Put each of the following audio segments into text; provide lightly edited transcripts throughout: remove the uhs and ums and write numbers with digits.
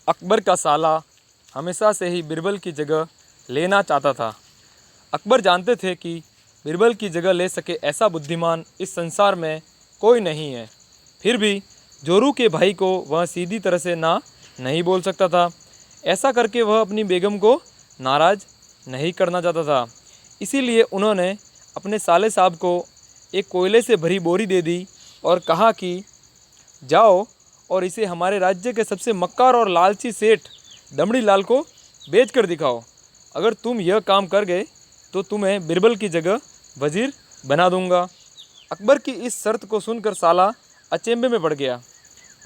अकबर का साला हमेशा से ही बीरबल की जगह लेना चाहता था। अकबर जानते थे कि बीरबल की जगह ले सके ऐसा बुद्धिमान इस संसार में कोई नहीं है। फिर भी जोरू के भाई को वह सीधी तरह से ना नहीं बोल सकता था। ऐसा करके वह अपनी बेगम को नाराज़ नहीं करना चाहता था। इसीलिए उन्होंने अपने साले साहब को एक कोयले से भरी बोरी दे दी और कहा कि जाओ और इसे हमारे राज्य के सबसे मक्कार और लालची सेठ दमड़ी लाल को बेच कर दिखाओ। अगर तुम यह काम कर गए तो तुम्हें बीरबल की जगह वजीर बना दूंगा। अकबर की इस शर्त को सुनकर साला अचंभे में पड़ गया।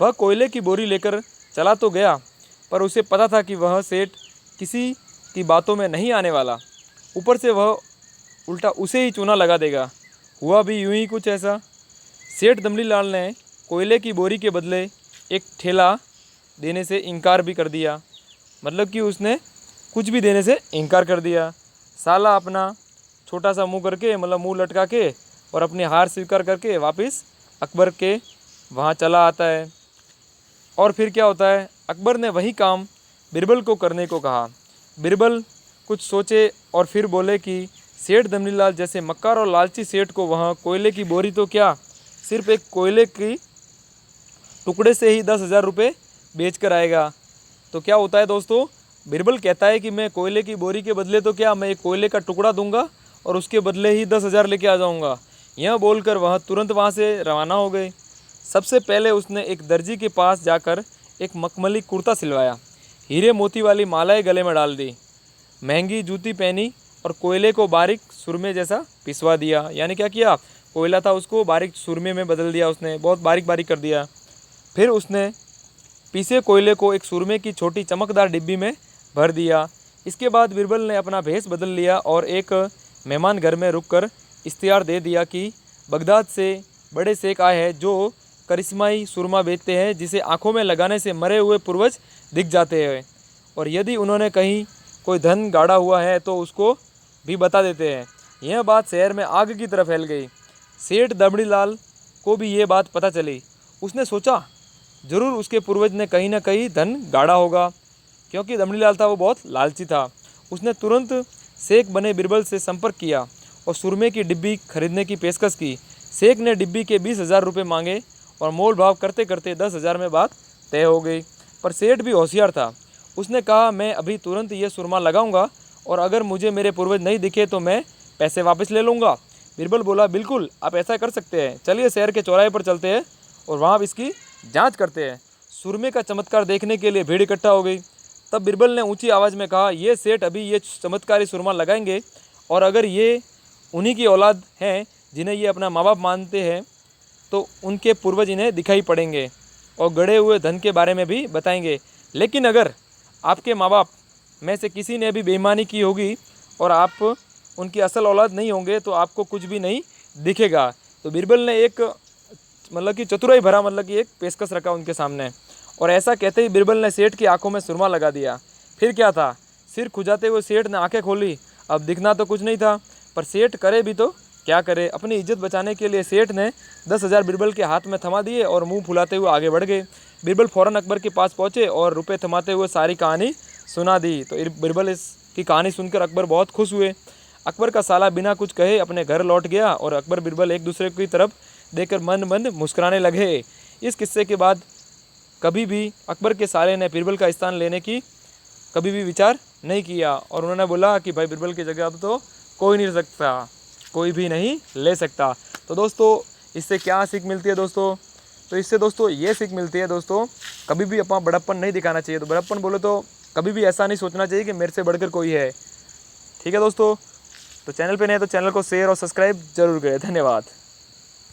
वह कोयले की बोरी लेकर चला तो गया, पर उसे पता था कि वह सेठ किसी की बातों में नहीं आने वाला। ऊपर से वह उल्टा उसे ही चूना लगा देगा। हुआ भी यूं ही कुछ ऐसा। सेठ दमड़ी लाल ने कोयले की बोरी के बदले एक ठेला देने से इनकार भी कर दिया। मतलब कि उसने कुछ भी देने से इनकार कर दिया। साला अपना छोटा सा मुंह करके, मतलब मुंह लटका के और अपनी हार स्वीकार करके वापस अकबर के वहाँ चला आता है। और फिर क्या होता है, अकबर ने वही काम बीरबल को करने को कहा। बीरबल कुछ सोचे और फिर बोले कि सेठ दमड़ी लाल जैसे मक्कार और लालची सेठ को वहाँ कोयले की बोरी तो क्या, सिर्फ एक कोयले की टुकड़े से ही 10,000 रुपये बेच कर आएगा। तो क्या होता है दोस्तों, बीरबल कहता है कि मैं कोयले की बोरी के बदले तो क्या, मैं एक कोयले का टुकड़ा दूंगा और उसके बदले ही 10,000 लेके आ जाऊंगा। यह बोलकर वह तुरंत वहाँ से रवाना हो गए। सबसे पहले उसने एक दर्जी के पास जाकर एक मखमली कुर्ता सिलवाया, हीरे मोती वाली मालाएं गले में डाल दी, महंगी जूती पहनी और कोयले को बारीक सुरमे जैसा पिसवा दिया। यानी क्या किया, कोयला था उसको बारीक सुरमे में बदल दिया, उसने बहुत बारीक बारीक कर दिया। फिर उसने पीसे कोयले को एक सुरमे की छोटी चमकदार डिब्बी में भर दिया। इसके बाद बीरबल ने अपना भेष बदल लिया और एक मेहमान घर में रुककर इश्तिहार दे दिया कि बगदाद से बड़े शेख आए हैं जो करिश्माई सुरमा बेचते हैं, जिसे आंखों में लगाने से मरे हुए पूर्वज दिख जाते हैं, और यदि उन्होंने कहीं कोई धन गाड़ा हुआ है तो उसको भी बता देते हैं। यह बात शहर में आग की तरह फैल गई। सेठ दमड़ी लाल को भी ये बात पता चली। उसने सोचा जरूर उसके पूर्वज ने कहीं ना कहीं धन गाड़ा होगा, क्योंकि दमड़ी लाल था वो बहुत लालची था। उसने तुरंत शेख बने बीरबल से संपर्क किया और सुरमे की डिब्बी खरीदने की पेशकश की। शेख ने डिब्बी के 20,000 रुपये मांगे और मोल भाव करते करते 10,000 में बात तय हो गई। पर सेठ भी होशियार था। उसने कहा मैं अभी तुरंत ये सुरमा लगाऊंगा और अगर मुझे मेरे पूर्वज नहीं दिखे तो मैं पैसे वापस ले लूँगा। बीरबल बोला बिल्कुल आप ऐसा कर सकते हैं, चलिए शहर के चौराहे पर चलते हैं और वहाँ इसकी जांच करते हैं। सुरमे का चमत्कार देखने के लिए भीड़ इकट्ठा हो गई। तब बीरबल ने ऊंची आवाज़ में कहा ये सेठ अभी ये चमत्कारी सुरमा लगाएंगे और अगर ये उन्हीं की औलाद हैं जिन्हें ये अपना माँ बाप मानते हैं तो उनके पूर्वज इन्हें दिखाई पड़ेंगे और गड़े हुए धन के बारे में भी बताएंगे। लेकिन अगर आपके माँ बाप में से किसी ने भी बेईमानी की होगी और आप उनकी असल औलाद नहीं होंगे तो आपको कुछ भी नहीं दिखेगा। तो बीरबल ने एक मतलब कि चतुराई भरा मतलब कि एक पेशकश रखा उनके सामने, और ऐसा कहते ही बीरबल ने सेठ की आंखों में सुरमा लगा दिया। फिर क्या था, सिर खुजाते हुए सेठ ने आंखें खोली। अब दिखना तो कुछ नहीं था, पर सेठ करे भी तो क्या करे। अपनी इज्जत बचाने के लिए सेठ ने 10,000 बीरबल के हाथ में थमा दिए और मुंह फुलाते हुए आगे बढ़ गए। बीरबल फौरन अकबर के पास पहुंचे और रुपए थमाते हुए सारी कहानी सुना दी। तो बीरबल इसकी कहानी सुनकर अकबर बहुत खुश हुए। अकबर का साला बिना कुछ कहे अपने घर लौट गया और अकबर बीरबल एक दूसरे की तरफ देखकर मन मन मुस्कुराने लगे। इस किस्से के बाद कभी भी अकबर के साले ने बीरबल का स्थान लेने की कभी भी विचार नहीं किया और उन्होंने बोला कि भाई बीरबल की जगह अब तो कोई नहीं रह सकता, कोई भी नहीं ले सकता। तो दोस्तों इससे क्या सीख मिलती है दोस्तों, तो इससे दोस्तों ये सीख मिलती है दोस्तों, कभी भी अपना बड़प्पन नहीं दिखाना चाहिए। तो बड़प्पन बोले तो कभी भी ऐसा नहीं सोचना चाहिए कि मेरे से बढ़कर कोई है। ठीक है दोस्तों, तो चैनल पे नए तो चैनल को शेयर और सब्सक्राइब जरूर करें। धन्यवाद।